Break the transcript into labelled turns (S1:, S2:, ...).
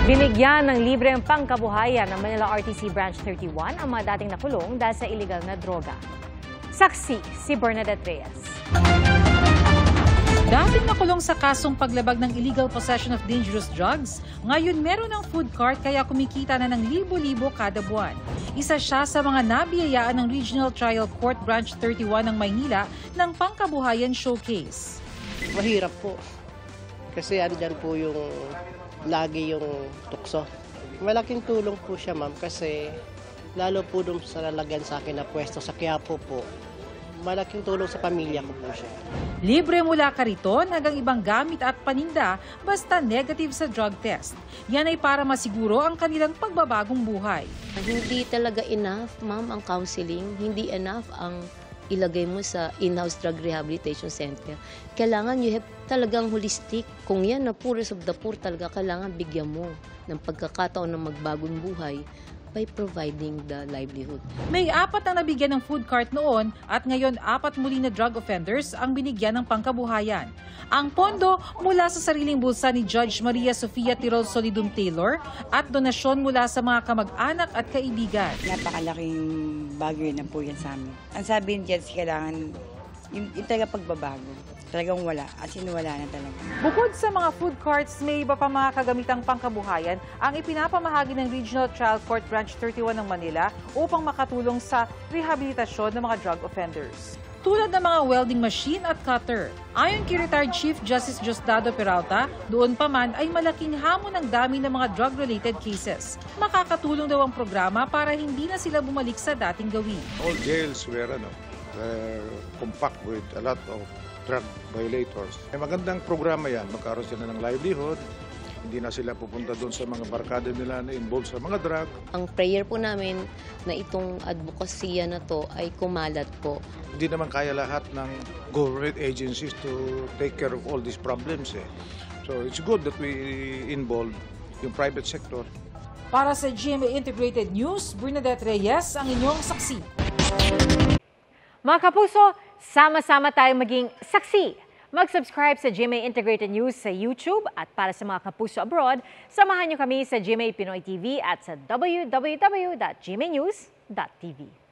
S1: Binigyan ng libreng pangkabuhayan ng Manila RTC Branch 31 ang mga dating nakulong dahil sa illegal na droga. Saksi si Bernadette Reyes.
S2: Dating nakulong sa kasong paglabag ng illegal possession of dangerous drugs, ngayon meron ng food cart kaya kumikita na ng libo-libo kada buwan. Isa siya sa mga nabiyayaan ng Regional Trial Court Branch 31 ng Maynila ng Pangkabuhayan Showcase.
S3: Mahirap po. Kasi andyan po yung lagi yung tukso. Malaking tulong po siya, ma'am, kasi lalo po dun sa lalagyan sa akin na pwesto sa Quiapo po. Malaking tulong sa pamilya ko po siya.
S2: Libre mula kariton hanggang ibang gamit at paninda basta negative sa drug test. Yan ay para masiguro ang kanilang pagbabagong buhay.
S4: Hindi talaga enough, ma'am, ang counseling. Hindi enough ang ilagay mo sa in-house drug rehabilitation center. Kailangan you have talagang holistic. Kung yan na poorest of the poor talaga, kailangan bigyan mo ng pagkakataon ng magbagong buhay by providing the livelihood.
S2: May 4 na nabigyan ng food cart noon at ngayon 4 muli na drug offenders ang binigyan ng pangkabuhayan. Ang pondo mula sa sariling bulsa ni Judge Maria Sofia Tirol Solidum Taylor at donasyon mula sa mga kamag-anak at kaibigan.
S5: Napakalaking bagay na po yan sa amin. Ang sabi ni Judge, kailangan yung talaga pagbabago. Talagang wala, as in wala na talaga.
S2: Bukod sa mga food carts, may iba pa mga kagamitang pangkabuhayan ang ipinapamahagi ng Regional Trial Court Branch 31 ng Manila upang makatulong sa rehabilitasyon ng mga drug offenders. Tulad ng mga welding machine at cutter. Ayon kay retired Chief Justice Diosdado Peralta, doon pa man ay malaking hamon ang dami ng mga drug-related cases. Makakatulong daw ang programa para hindi na sila bumalik sa dating gawin.
S6: All jails were compact with a lot of drug violators. Magandang programa yan. Magkaroon sila ng livelihood. Hindi na sila pupunta doon sa mga barkada nila na involved sa mga drug.
S4: Ang prayer po namin na itong advokasya na to ay kumalat po.
S6: Hindi naman kaya lahat ng government agencies to take care of all these problems. So it's good that we involve yung private sector.
S2: Para sa GMA Integrated News, Bernadette Reyes ang inyong saksi.
S1: Mga kapuso, sama-sama tayong maging saksi. Mag-subscribe sa GMA Integrated News sa YouTube at para sa mga kapuso abroad, samahan niyo kami sa GMA Pinoy TV at sa www.gmanews.tv.